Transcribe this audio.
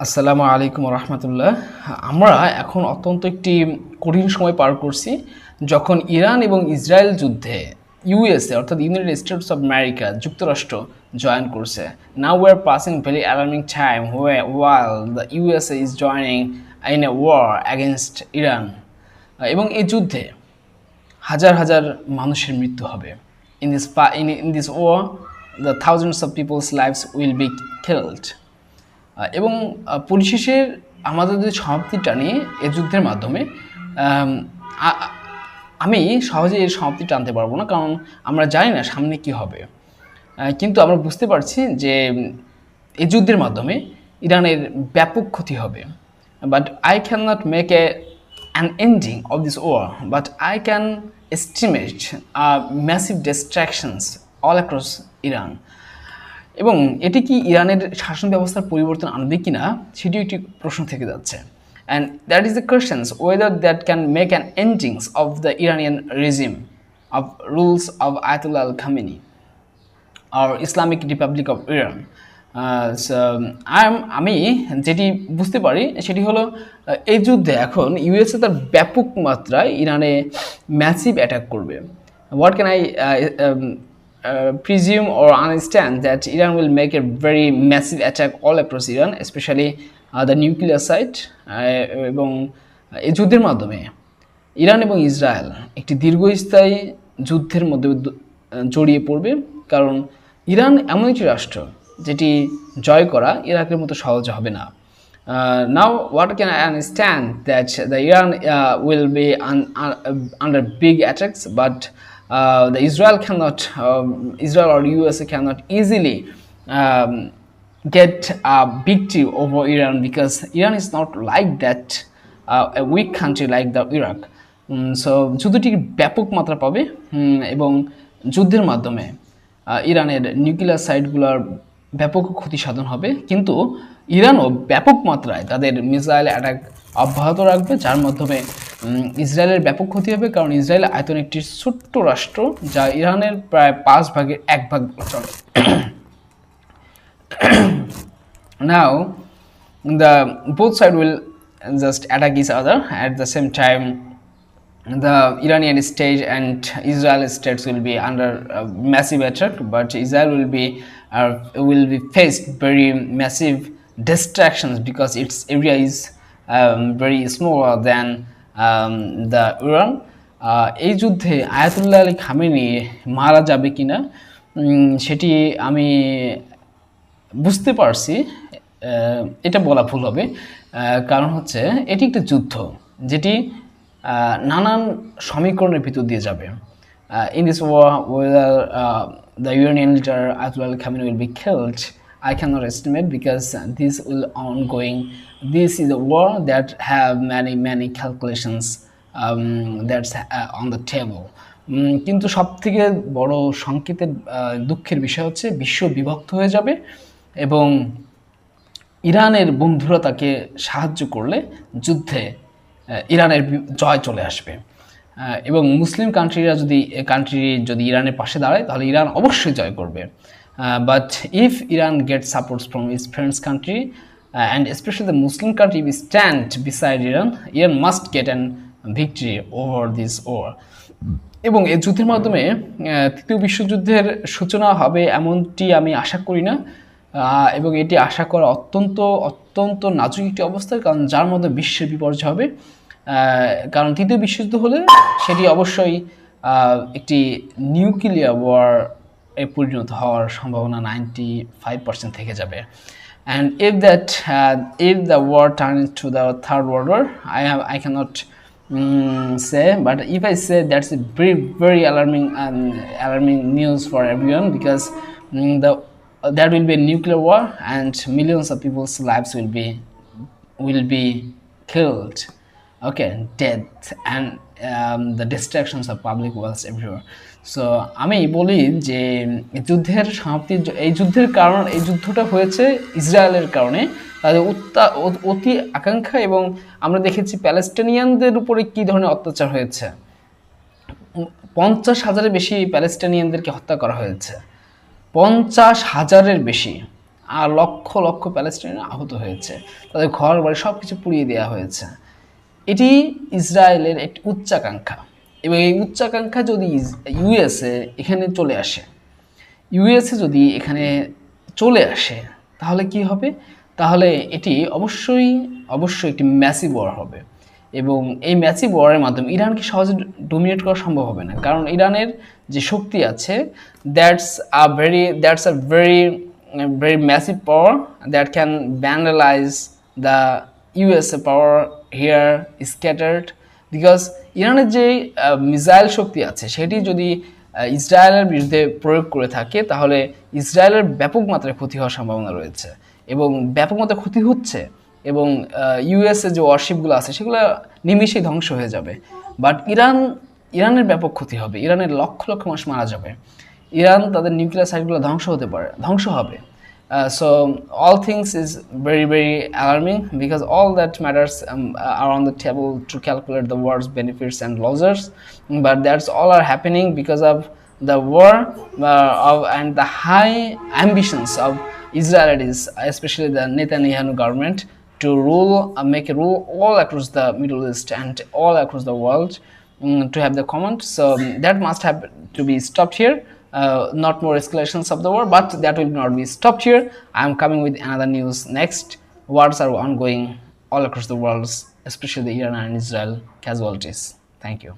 আসসালামু আলাইকুম রহমতুল্লাহ। আমরা এখন অত্যন্ত একটি কঠিন সময় পার করছি, যখন ইরান এবং ইসরায়েল যুদ্ধে ইউএসএ অর্থাৎ ইউনাইটেড স্টেটস অফ আমেরিকা যুক্তরাষ্ট্র জয়েন করছে। Now we are passing very alarming time while the USA is joining in a war against Iran. এবং এই যুদ্ধে হাজার হাজার মানুষের মৃত্যু হবে। In this war the thousands of peoples lives will be killed. এবং পরিশেষে আমাদের যে সমাপ্তিটা নিয়ে এ যুদ্ধের মাধ্যমে আম, আ- আমি সহজে এর সমাপ্তি টানতে পারবো না, কারণ আমরা জানি না সামনে কি হবে। কিন্তু আমরা বুঝতে পারছি যে এই যুদ্ধের মাধ্যমে ইরানের ব্যাপক ক্ষতি হবে। But I can not make an ending of this war, but I can estimate massive distractions all across Iran. এবং এটি কি ইরানের শাসন ব্যবস্থার পরিবর্তন আনবে কিনা সেটিও একটি প্রশ্ন থেকে যাচ্ছে। And that is the questions whether that can make an endings of the Iranian regime of rules of Ayatollah Al Khamenei আর ইসলামিক রিপাবলিক অফ ইরান। আমি যেটি বুঝতে পারি সেটি হলো, এই যুদ্ধে এখন ইউএসএ তার ব্যাপক মাত্রায় ইরানে ম্যাসিভ অ্যাটাক করবে। What can I presume or understand that Iran will make a very massive attack all across Iran, especially the nuclear site. এবং এই যুদ্ধের মাধ্যমে ইরান এবং ইসরায়েল একটি দীর্ঘস্থায়ী যুদ্ধের মধ্যে জড়িয়ে পড়বে, কারণ ইরান এমন একটি রাষ্ট্র যেটি জয় করা ইরাকের মতো সহজ হবে না। Now what can I understand that the Iran will be under big attacks, but the Israel or USA cannot easily get a victory over Iran, because Iran is not like that, a weak country like the Iraq. So যুদ্ধটি ব্যাপক মাত্রা পাবে, এবং যুদ্ধের মাধ্যমে ইরানের nuclear সাইটগুলোর ব্যাপক ক্ষতি সাধন হবে। কিন্তু ইরানও ব্যাপক মাত্রায় তাদের মিসাইল অ্যাটাক অব্যাহত রাখবে, যার মাধ্যমে ইসরায়েলের ব্যাপক ক্ষতি হবে, কারণ ইসরায়েল আয়তন একটি ছোট্ট রাষ্ট্র যা ইরানের প্রায় 1/5 চলে। Now the both side will just attack each other at the same time. The Iranian state and Israel states will be under massive attack, but Israel will be faced very massive distractions because its area is very smaller than the Iran. এই যুদ্ধে Ayatollah Ali Khamenei মারা যাবে কিনা সেটি আমি বুঝতে পারছি। এটা বলা ভুল হবে, কারণ হচ্ছে এটি একটা যুদ্ধ যেটি নানান সমীকরণের ভিতর দিয়ে যাবে। In this war, whether the Iranian leader Ayatollah Ali Khamenei will be killed, I cannot estimate, because this will ongoing. This is a war that have many calculations that's on the table. কিন্তু সব থেকে বড় সংকেতের দুঃখের বিষয় হচ্ছে বিশ্ব বিভক্ত হয়ে যাবে, এবং ইরানের বন্ধুরা তাকে সাহায্য করলে যুদ্ধে ইরানের জয় চলে আসবে। এবং মুসলিম কান্ট্রি যদি ইরানের পাশে দাঁড়ায় তাহলে ইরান অবশ্যই জয় করবে। But if Iran get supports from its friends country and specially the Muslim country be stand beside Iran must get an victory over this war. এবং এই যুদ্ধের মাধ্যমে তৃতীয় বিশ্বযুদ্ধের সূচনা হবে এমনটি আমি আশা করি না, এবং এটি আশা করা অত্যন্ত অত্যন্ত নাজুক একটি অবস্থার, কারণ যার মধ্যে বিশ্বের বিপর্যয় হবে। কারণ তৃতীয় বিশ্বযুদ্ধ হলে সেটি অবশ্যই একটি নিউক্লিয়ার ওয়ার এ পরিণত হওয়ার সম্ভাবনা 95% থেকে যাবে। And if the war turns to the third world war, I cannot say, but if I say, that's a very alarming news for everyone, because there will be a nuclear war and millions of people's lives will be killed, okay, death, and the distractions of public wealth everywhere. So আমি বলি যে যুদ্ধের সমাপ্তির এই যুদ্ধটা হয়েছে ইসরায়েলের কারণে, তাদের অতি আকাঙ্ক্ষা, এবং আমরা দেখেছি প্যালেস্টিনিয়ানদের উপরে কী ধরনের অত্যাচার হয়েছে। 50,000-এর বেশি প্যালেস্টিনিয়ানদেরকে হত্যা করা হয়েছে, 50,000-এর বেশি। আর লক্ষ লক্ষ প্যালেস্টাইন আহত হয়েছে, তাদের ঘর বাড়ি সব কিছু পুড়িয়ে দেওয়া হয়েছে। এটি ইসরায়েলের একটি উচ্চাকাঙ্ক্ষা, এবং এই উচ্চাকাঙ্ক্ষা যদি ইউএসএ এখানে চলে আসে, ইউএসএ যদি এখানে চলে আসে তাহলে কি হবে? তাহলে এটি অবশ্যই অবশ্যই একটি ম্যাসিভ ওয়ার হবে, এবং এই ম্যাসিভ ওয়ারের মাধ্যমে ইরানকে সহজে ডোমিনেট করা সম্ভব হবে না, কারণ ইরানের যে শক্তি আছে, that's a very very massive power that can vandalize the USA power here scattered, because ইরানের যে মিসাইল শক্তি আছে সেটি যদি ইসরায়েলের বিরুদ্ধে প্রয়োগ করে থাকে তাহলে ইসরায়েলের ব্যাপক মাত্রায় ক্ষতি হওয়ার সম্ভাবনা রয়েছে, এবং ব্যাপক মাত্রায় ক্ষতি হচ্ছে, এবং ইউএসএ যে ওয়ারশিপগুলো আছে সেগুলো নিমিশেই ধ্বংস হয়ে যাবে। বাট ইরানের ব্যাপক ক্ষতি হবে, ইরানের লক্ষ লক্ষ মানুষ মারা যাবে, ইরান তাদের নিউক্লিয়ার সাইটগুলো ধ্বংস হবে। So all things is very very alarming, because all that matters are on the table to calculate the war's benefits and losses, but that's all are happening because of the war and the high ambitions of Israelis, especially the Netanyahu government, to make a rule all across the Middle East and all across the world, to have the command. So that must have to be stopped here. Not more escalations of the war, but that will not be stopped here. I am coming with another news next. Wars are ongoing all across the world, especially the Iran and Israel casualties. Thank you.